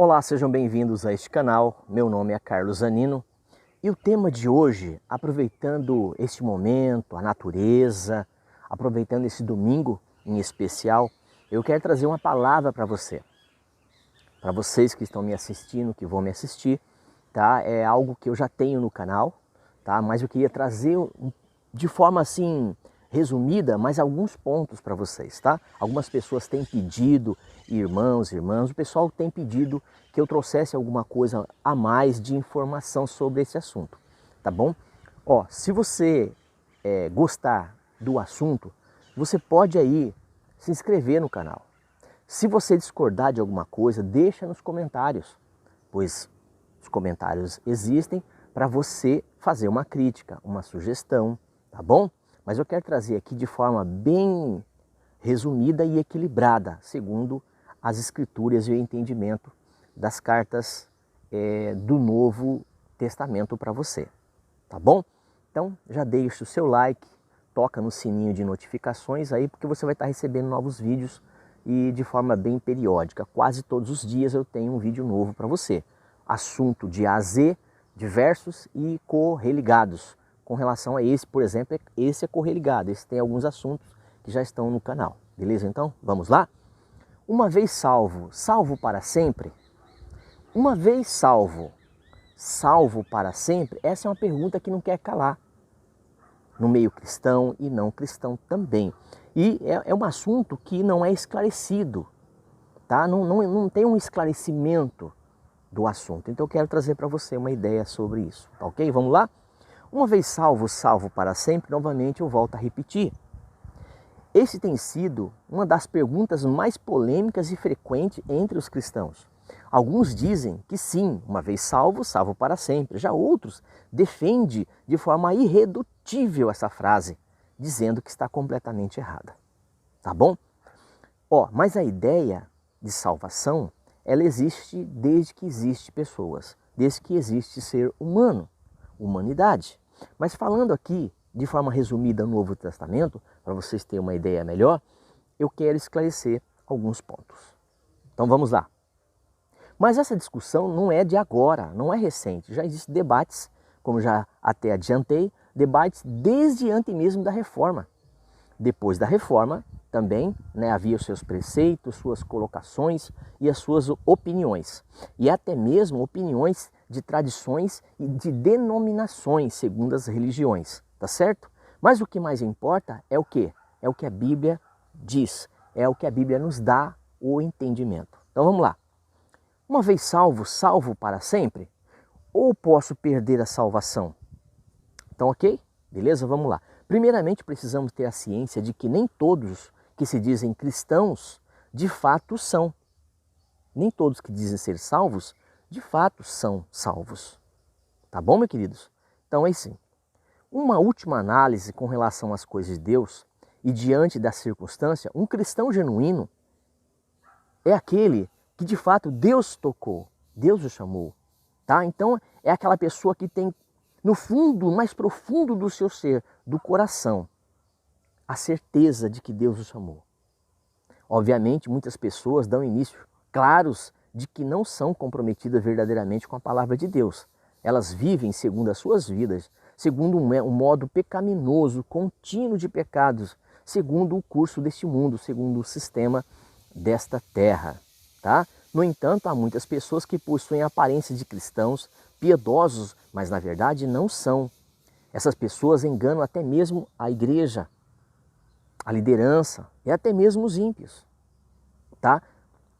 Olá, sejam bem-vindos a este canal. Meu nome é Carlos Zanino e o tema de hoje, aproveitando este momento, a natureza, aproveitando esse domingo em especial, eu quero trazer uma palavra para você. Para vocês que estão me assistindo, que vão me assistir, tá? É algo que eu já tenho no canal, tá? Mas eu queria trazer de forma assim resumida, mais alguns pontos para vocês, tá? Algumas pessoas têm pedido, irmãos, irmãs, o pessoal tem pedido que eu trouxesse alguma coisa a mais de informação sobre esse assunto, tá bom? Ó, se você gostar do assunto, você pode aí se inscrever no canal. Se você discordar de alguma coisa, deixa nos comentários, pois os comentários existem para você fazer uma crítica, uma sugestão, tá bom? Mas eu quero trazer aqui de forma bem resumida e equilibrada, segundo as escrituras e o entendimento das cartas do Novo Testamento para você, tá bom? Então já deixa o seu like, toca no sininho de notificações aí, porque você vai estar recebendo novos vídeos e de forma bem periódica. Quase todos os dias eu tenho um vídeo novo para você. Assunto de A a Z, diversos e correligados. Com relação a esse, por exemplo, esse é correligado, esse tem alguns assuntos que já estão no canal. Beleza? Então, vamos lá? Uma vez salvo, salvo para sempre? Uma vez salvo, salvo para sempre? Essa é uma pergunta que não quer calar. No meio cristão e não cristão também. E é um assunto que não é esclarecido, tá? Não tem um esclarecimento do assunto. Então eu quero trazer para você uma ideia sobre isso, tá ok? Vamos lá? Uma vez salvo, salvo para sempre, novamente eu volto a repetir. Esse tem sido uma das perguntas mais polêmicas e frequentes entre os cristãos. Alguns dizem que sim, uma vez salvo, salvo para sempre. Já outros defendem de forma irredutível essa frase, dizendo que está completamente errada. Tá bom? Ó, mas a ideia de salvação, ela existe desde que existe pessoas, desde que existe ser humano, humanidade. Mas falando aqui de forma resumida no Novo Testamento, para vocês terem uma ideia melhor, eu quero esclarecer alguns pontos. Então vamos lá. Mas essa discussão não é de agora, não é recente. Já existem debates, como já até adiantei, debates desde antes mesmo da Reforma. Depois da Reforma, também havia os seus preceitos, suas colocações e as suas opiniões. E até mesmo opiniões de tradições e de denominações segundo as religiões, tá certo? Mas o que mais importa é o quê? É o que a Bíblia diz, é o que a Bíblia nos dá o entendimento. Então vamos lá. Uma vez salvo, salvo para sempre? Ou posso perder a salvação? Então, ok? Beleza? Vamos lá. Primeiramente, precisamos ter a ciência de que nem todos que se dizem cristãos, de fato são. Nem todos que dizem ser salvos, de fato são salvos. Tá bom, meus queridos? Então, é assim. Uma última análise com relação às coisas de Deus e diante da circunstância, um cristão genuíno é aquele que de fato Deus tocou, Deus o chamou. Tá? Então, é aquela pessoa que tem no fundo, mais profundo do seu ser, do coração, a certeza de que Deus o chamou. Obviamente, muitas pessoas dão início claros de que não são comprometidas verdadeiramente com a palavra de Deus. Elas vivem segundo as suas vidas, segundo um modo pecaminoso, contínuo de pecados, segundo o curso deste mundo, segundo o sistema desta terra. Tá? No entanto, há muitas pessoas que possuem a aparência de cristãos, piedosos, mas na verdade não são. Essas pessoas enganam até mesmo a igreja, a liderança e até mesmo os ímpios. Tá?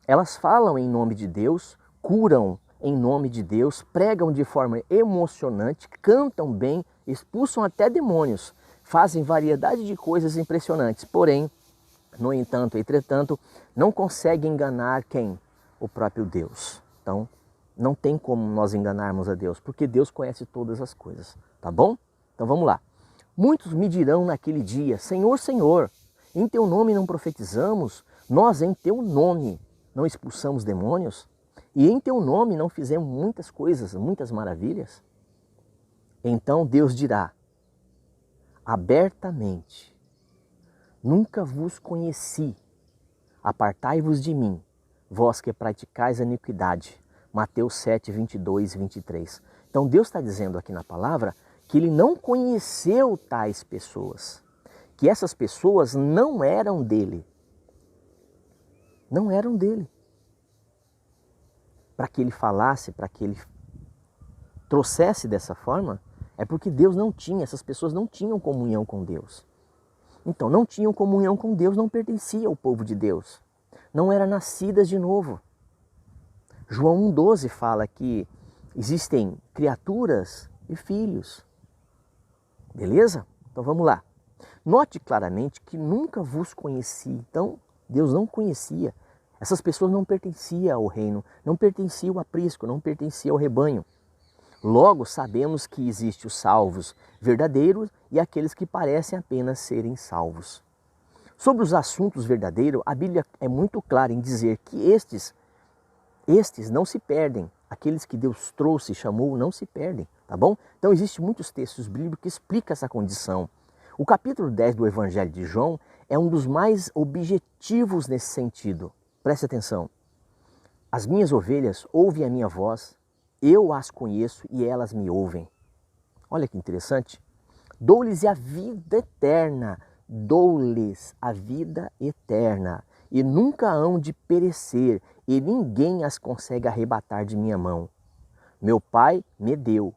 Elas falam em nome de Deus, curam em nome de Deus, pregam de forma emocionante, cantam bem, expulsam até demônios, fazem variedade de coisas impressionantes. Porém, no entanto, entretanto, não conseguem enganar quem? O próprio Deus. Então, não tem como nós enganarmos a Deus, porque Deus conhece todas as coisas, tá bom? Então vamos lá. Muitos me dirão naquele dia, Senhor, Senhor, em teu nome não profetizamos, nós em teu nome não expulsamos demônios, e em teu nome não fizemos muitas coisas, muitas maravilhas? Então Deus dirá, abertamente, nunca vos conheci, apartai-vos de mim, vós que praticais a iniquidade. Mateus 7, 22 e 23. Então Deus está dizendo aqui na palavra que Ele não conheceu tais pessoas, que essas pessoas não eram dele. Não eram dele. Para que Ele falasse, para que Ele trouxesse dessa forma, é porque Deus não tinha, essas pessoas não tinham comunhão com Deus. Então, não tinham comunhão com Deus, não pertencia ao povo de Deus. Não eram nascidas de novo. João 1,12 fala que existem criaturas e filhos. Beleza? Então vamos lá. Note claramente que nunca vos conheci. Então, Deus não conhecia. Essas pessoas não pertenciam ao reino, não pertenciam ao aprisco, não pertenciam ao rebanho. Logo, sabemos que existem os salvos verdadeiros e aqueles que parecem apenas serem salvos. Sobre os assuntos verdadeiros, a Bíblia é muito clara em dizer que estes não se perdem. Aqueles que Deus trouxe e chamou não se perdem, tá bom? Então existem muitos textos bíblicos que explicam essa condição. O capítulo 10 do Evangelho de João é um dos mais objetivos nesse sentido. Preste atenção. As minhas ovelhas ouvem a minha voz, eu as conheço e elas me ouvem. Olha que interessante. Dou-lhes a vida eterna, dou-lhes a vida eterna, e nunca hão de perecer, e ninguém as consegue arrebatar de minha mão. Meu Pai me deu,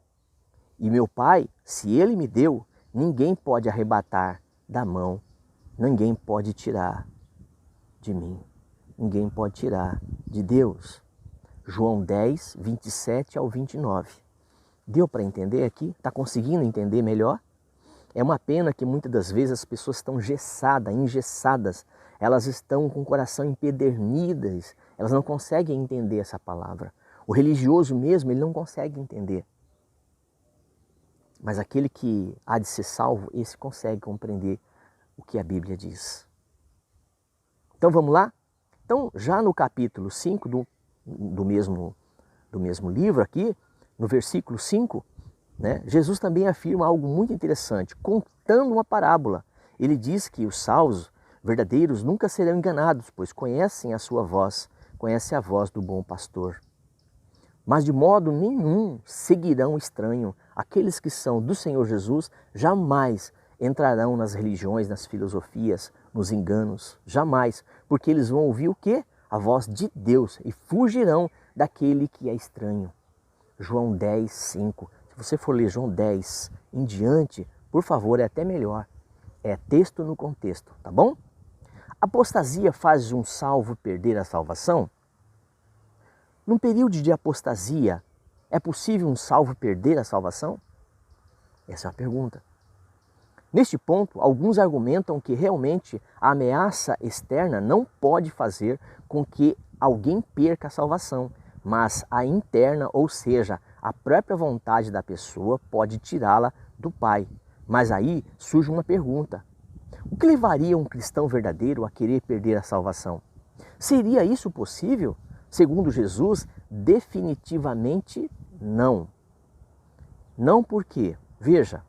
e meu Pai, se Ele me deu, ninguém pode arrebatar da mão, ninguém pode tirar de mim, ninguém pode tirar de Deus. João 10, 27 ao 29. Deu para entender aqui? Está conseguindo entender melhor? É uma pena que muitas das vezes as pessoas estão engessadas, elas estão com o coração empedernidas, elas não conseguem entender essa palavra. O religioso mesmo, ele não consegue entender. Mas aquele que há de ser salvo, esse consegue compreender o que a Bíblia diz. Então vamos lá? Então já no capítulo 5 do mesmo livro aqui, no versículo 5, né, Jesus também afirma algo muito interessante, contando uma parábola. Ele diz que os salvos verdadeiros nunca serão enganados, pois conhecem a sua voz, conhecem a voz do bom pastor. Mas de modo nenhum seguirão o estranho. Aqueles que são do Senhor Jesus jamais entrarão nas religiões, nas filosofias, nos enganos, jamais, porque eles vão ouvir o quê? A voz de Deus e fugirão daquele que é estranho. João 10, 5. Se você for ler João 10 em diante, por favor, é até melhor. É texto no contexto, tá bom? Apostasia faz um salvo perder a salvação? Num período de apostasia, é possível um salvo perder a salvação? Essa é a pergunta. Neste ponto, alguns argumentam que realmente a ameaça externa não pode fazer com que alguém perca a salvação, mas a interna, ou seja, a própria vontade da pessoa pode tirá-la do Pai. Mas aí surge uma pergunta. O que levaria um cristão verdadeiro a querer perder a salvação? Seria isso possível? Segundo Jesus, definitivamente não. Não porque, veja,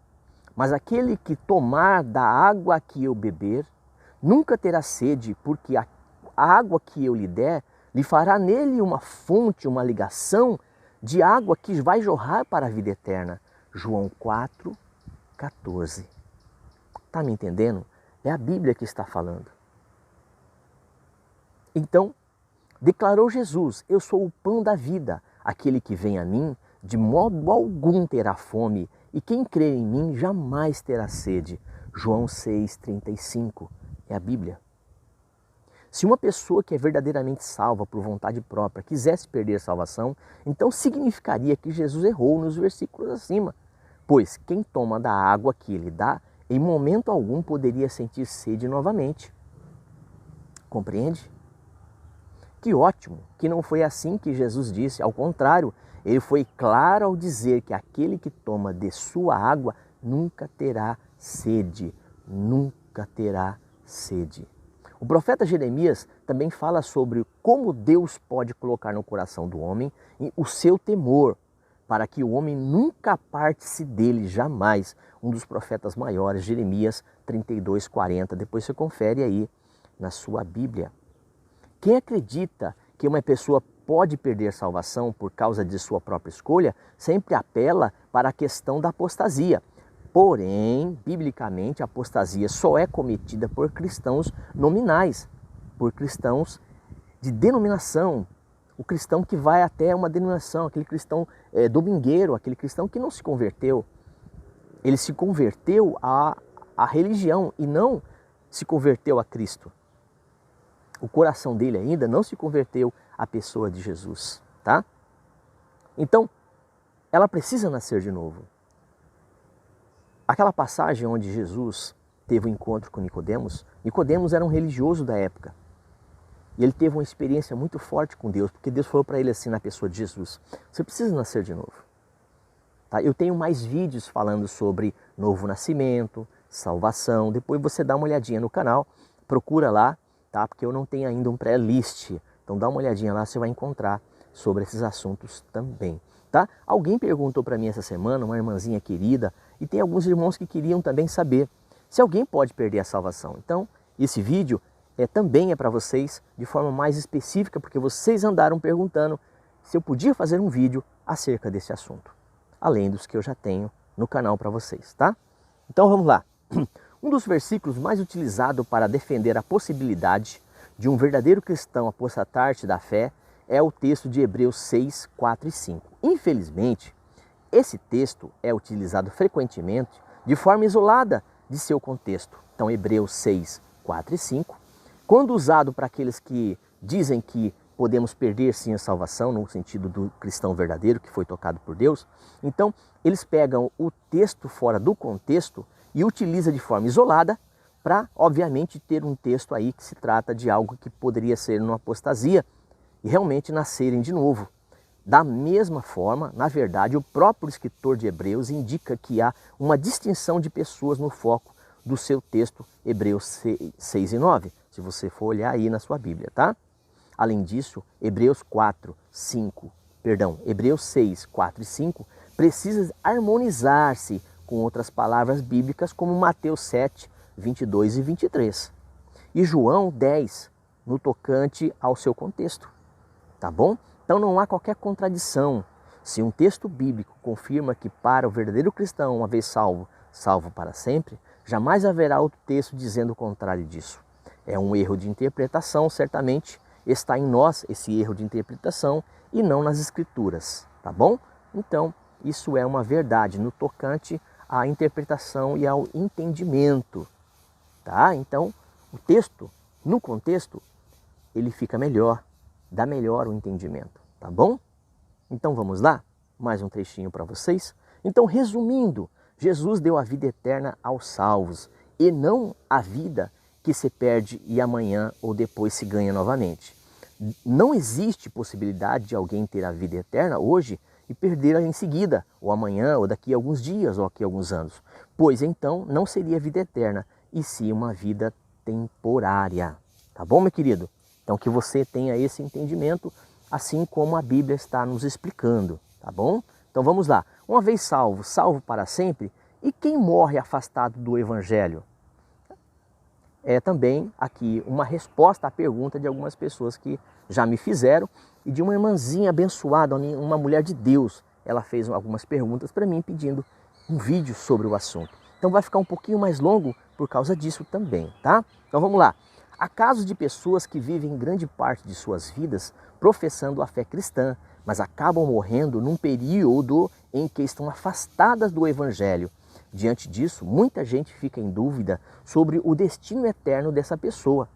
mas aquele que tomar da água que eu beber, nunca terá sede, porque a água que eu lhe der, lhe fará nele uma fonte, uma ligação de água que vai jorrar para a vida eterna. João 4, 14. Está me entendendo? É a Bíblia que está falando. Então, declarou Jesus, eu sou o pão da vida, aquele que vem a mim, de modo algum terá fome, e quem crer em mim jamais terá sede. João 6,35, é a Bíblia. Se uma pessoa que é verdadeiramente salva por vontade própria quisesse perder a salvação, então significaria que Jesus errou nos versículos acima, pois quem toma da água que ele dá, em momento algum poderia sentir sede novamente. Compreende? Que ótimo, que não foi assim que Jesus disse, ao contrário, ele foi claro ao dizer que aquele que toma de sua água nunca terá sede, nunca terá sede. O profeta Jeremias também fala sobre como Deus pode colocar no coração do homem o seu temor, para que o homem nunca aparte-se dele, jamais. Um dos profetas maiores, Jeremias 32, 40. Depois você confere aí na sua Bíblia. Quem acredita que uma pessoa pode perder salvação por causa de sua própria escolha, sempre apela para a questão da apostasia. Porém, biblicamente, a apostasia só é cometida por cristãos nominais, por cristãos de denominação, o cristão que vai até uma denominação, aquele cristão domingueiro, aquele cristão que não se converteu. Ele se converteu à religião e não se converteu a Cristo. O coração dele ainda não se converteu à pessoa de Jesus, tá? Então, ela precisa nascer de novo. Aquela passagem onde Jesus teve um encontro com Nicodemos, Nicodemos era um religioso da época. E ele teve uma experiência muito forte com Deus, porque Deus falou para ele assim na pessoa de Jesus: você precisa nascer de novo. Tá? Eu tenho mais vídeos falando sobre novo nascimento, salvação. Depois você dá uma olhadinha no canal, procura lá, tá? Porque eu não tenho ainda um pré-list. Então dá uma olhadinha lá, você vai encontrar sobre esses assuntos também. Tá? Alguém perguntou para mim essa semana, uma irmãzinha querida, e tem alguns irmãos que queriam também saber se alguém pode perder a salvação. Então, esse vídeo também é para vocês de forma mais específica, porque vocês andaram perguntando se eu podia fazer um vídeo acerca desse assunto, além dos que eu já tenho no canal para vocês, tá? Então vamos lá. Um dos versículos mais utilizados para defender a possibilidade de um verdadeiro cristão apostatar-se da fé é o texto de Hebreus 6, 4 e 5. Infelizmente, esse texto é utilizado frequentemente de forma isolada de seu contexto. Então, Hebreus 6, 4 e 5, quando usado para aqueles que dizem que podemos perder sim a salvação, no sentido do cristão verdadeiro que foi tocado por Deus, então eles pegam o texto fora do contexto e utilizam de forma isolada para, obviamente, ter um texto aí que se trata de algo que poderia ser uma apostasia e realmente nascerem de novo. Da mesma forma, na verdade, o próprio escritor de Hebreus indica que há uma distinção de pessoas no foco do seu texto, Hebreus 6 e 9, se você for olhar aí na sua Bíblia, tá? Além disso, Hebreus 6, 4 e 5 precisa harmonizar-se com outras palavras bíblicas como Mateus 7, 22 e 23 e João 10, no tocante ao seu contexto, tá bom? Então não há qualquer contradição. Se um texto bíblico confirma que para o verdadeiro cristão, uma vez salvo, salvo para sempre, jamais haverá outro texto dizendo o contrário disso. É um erro de interpretação, certamente está em nós esse erro de interpretação e não nas escrituras, tá bom? Então, isso é uma verdade no tocante à interpretação e ao entendimento, tá? Então, o texto, no contexto, ele fica melhor, dá melhor o entendimento, tá bom? Então vamos lá? Mais um trechinho para vocês. Então, resumindo, Jesus deu a vida eterna aos salvos e não a vida que se perde e amanhã ou depois se ganha novamente. Não existe possibilidade de alguém ter a vida eterna hoje e perdê-la em seguida, ou amanhã, ou daqui a alguns dias, ou daqui a alguns anos. Pois então não seria vida eterna, e sim uma vida temporária. Tá bom, meu querido? Então que você tenha esse entendimento, assim como a Bíblia está nos explicando, tá bom? Então vamos lá. Uma vez salvo, salvo para sempre, e quem morre afastado do Evangelho? É também aqui uma resposta à pergunta de algumas pessoas que já me fizeram e de uma irmãzinha abençoada, uma mulher de Deus. Ela fez algumas perguntas para mim pedindo um vídeo sobre o assunto. Então vai ficar um pouquinho mais longo por causa disso também, tá? Então vamos lá. Há casos de pessoas que vivem grande parte de suas vidas professando a fé cristã, mas acabam morrendo num período em que estão afastadas do Evangelho. Diante disso, muita gente fica em dúvida sobre o destino eterno dessa pessoa,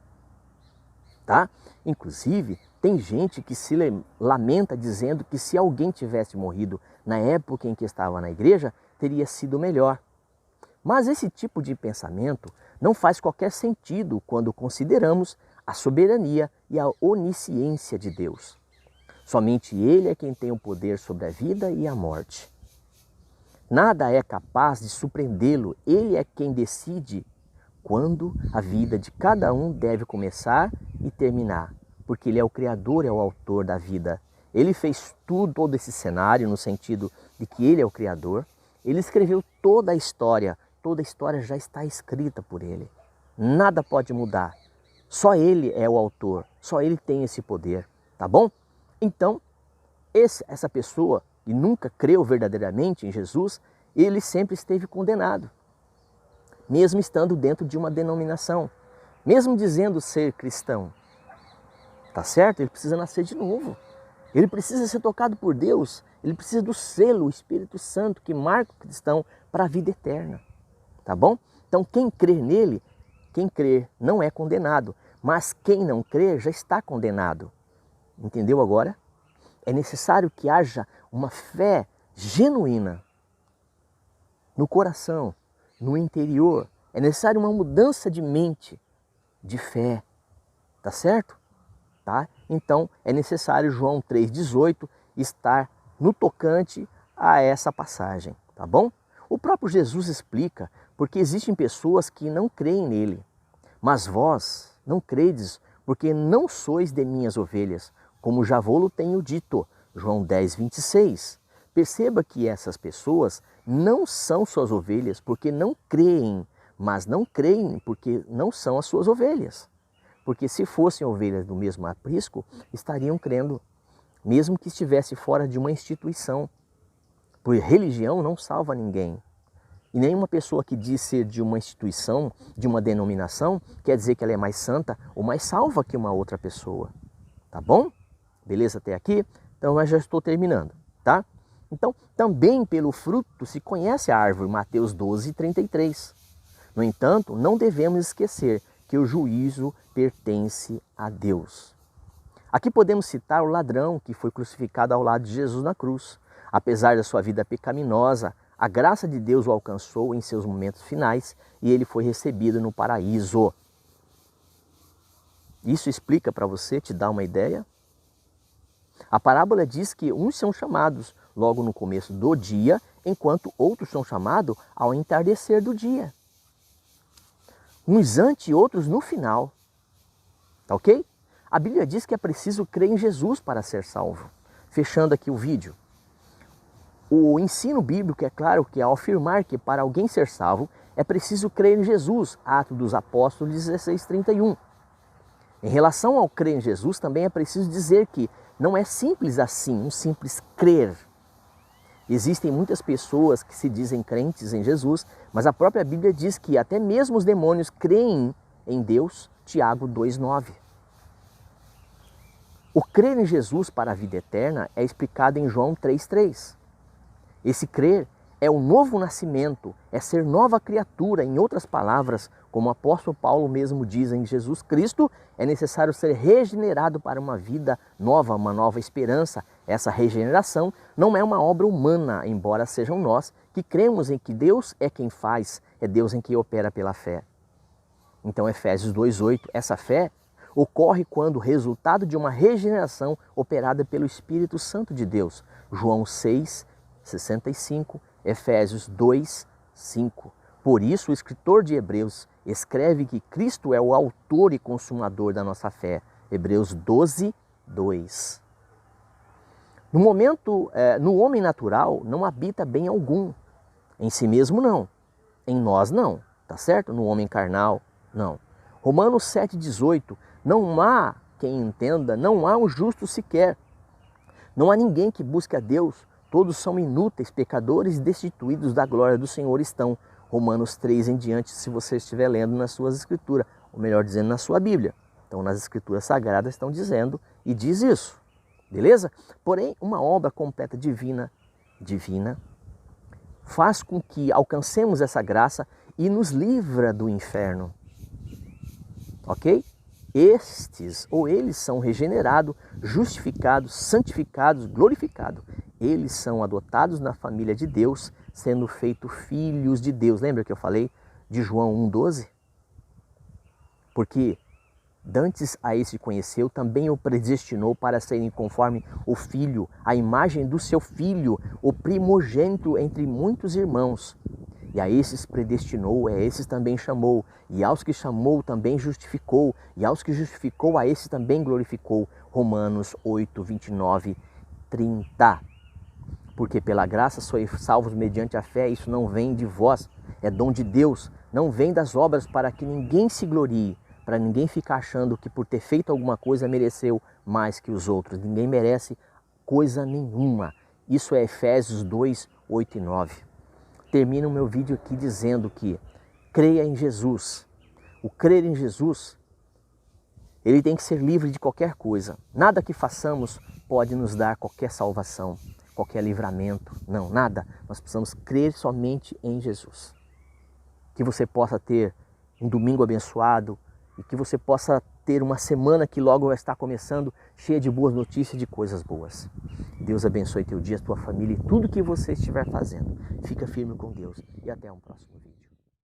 tá? Inclusive, tem gente que se lamenta dizendo que se alguém tivesse morrido na época em que estava na igreja, teria sido melhor. Mas esse tipo de pensamento não faz qualquer sentido quando consideramos a soberania e a onisciência de Deus. Somente Ele é quem tem o poder sobre a vida e a morte. Nada é capaz de surpreendê-lo, Ele é quem decide quando a vida de cada um deve começar e terminar, porque Ele é o Criador, é o autor da vida. Ele fez tudo, todo esse cenário, no sentido de que Ele é o Criador. Ele escreveu toda a história já está escrita por Ele. Nada pode mudar. Só Ele é o autor, só Ele tem esse poder. Tá bom? Então, essa pessoa que nunca creu verdadeiramente em Jesus, ele sempre esteve condenado, mesmo estando dentro de uma denominação, mesmo dizendo ser cristão. Tá certo? Ele precisa nascer de novo. Ele precisa ser tocado por Deus. Ele precisa do selo, o Espírito Santo, que marca o cristão para a vida eterna. Tá bom? Então quem crer nele, quem crer não é condenado. Mas quem não crer já está condenado. Entendeu agora? É necessário que haja uma fé genuína no coração, no interior. É necessário uma mudança de mente, de fé. Tá certo? Tá? Então é necessário João 3,18 estar no tocante a essa passagem, tá bom? O próprio Jesus explica porque existem pessoas que não creem nele, mas vós não credes porque não sois de minhas ovelhas, como já vou-lo tenho dito, João 10,26. Perceba que essas pessoas não são suas ovelhas porque não creem, mas não creem porque não são as suas ovelhas. Porque se fossem ovelhas do mesmo aprisco, estariam crendo, mesmo que estivesse fora de uma instituição. Porque religião não salva ninguém. E nenhuma pessoa que diz ser de uma instituição, de uma denominação, quer dizer que ela é mais santa ou mais salva que uma outra pessoa. Tá bom? Beleza até aqui? Então eu já estou terminando, tá? Então, também pelo fruto se conhece a árvore, Mateus 12:33. No entanto, não devemos esquecer que o juízo pertence a Deus. Aqui podemos citar o ladrão que foi crucificado ao lado de Jesus na cruz. Apesar da sua vida pecaminosa, a graça de Deus o alcançou em seus momentos finais e ele foi recebido no paraíso. Isso explica para você, te dá uma ideia? A parábola diz que uns são chamados logo no começo do dia, enquanto outros são chamados ao entardecer do dia. Uns antes e outros no final. Tá ok? A Bíblia diz que é preciso crer em Jesus para ser salvo. Fechando aqui o vídeo. O ensino bíblico é claro que ao afirmar que para alguém ser salvo é preciso crer em Jesus, Atos dos Apóstolos 16:31. Em relação ao crer em Jesus também é preciso dizer que não é simples assim, um simples crer. Existem muitas pessoas que se dizem crentes em Jesus, mas a própria Bíblia diz que até mesmo os demônios creem em Deus, Tiago 2,9. O crer em Jesus para a vida eterna é explicado em João 3,3. Esse crer é o novo nascimento, é ser nova criatura. Em outras palavras, como o apóstolo Paulo mesmo diz em Jesus Cristo, é necessário ser regenerado para uma vida nova, uma nova esperança. Essa regeneração não é uma obra humana, embora sejam nós que cremos em que Deus é quem faz, é Deus em quem opera pela fé. Então Efésios 2,8, essa fé ocorre quando resultado de uma regeneração operada pelo Espírito Santo de Deus. João 6:65, Efésios 2:5. Por isso o escritor de Hebreus escreve que Cristo é o autor e consumador da nossa fé. Hebreus 12:2. No homem natural não habita bem algum. Em si mesmo não. Em nós não. Tá certo? No homem carnal, não. Romanos 7:18. Não há quem entenda, não há um justo sequer. Não há ninguém que busque a Deus. Todos são inúteis, pecadores e destituídos da glória do Senhor estão. Romanos 3 em diante, se você estiver lendo nas suas escrituras, ou melhor dizendo, na sua Bíblia. Então, nas escrituras sagradas estão dizendo e diz isso. Beleza? Porém, uma obra completa divina, faz com que alcancemos essa graça e nos livra do inferno. Ok? Estes ou eles são regenerados, justificados, santificados, glorificados. Eles são adotados na família de Deus, sendo feitos filhos de Deus. Lembra que eu falei de João 1,12? Porque dantes a esse conheceu, também o predestinou para serem conforme o Filho, a imagem do seu Filho, o primogênito entre muitos irmãos. E a esses predestinou, a esses também chamou, e aos que chamou também justificou, e aos que justificou, a esses também glorificou. Romanos 8:29-30. Porque pela graça sois salvos mediante a fé, isso não vem de vós, é dom de Deus, não vem das obras para que ninguém se glorie, para ninguém ficar achando que por ter feito alguma coisa mereceu mais que os outros. Ninguém merece coisa nenhuma. Isso é Efésios 2, 8 e 9. Termino o meu vídeo aqui dizendo que creia em Jesus. O crer em Jesus, ele tem que ser livre de qualquer coisa. Nada que façamos pode nos dar qualquer salvação, qualquer livramento. Não, nada. Nós precisamos crer somente em Jesus. Que você possa ter um domingo abençoado e que você possa ter uma semana que logo vai estar começando cheia de boas notícias e de coisas boas. Deus abençoe teu dia, tua família e tudo que você estiver fazendo. Fica firme com Deus e até um próximo vídeo.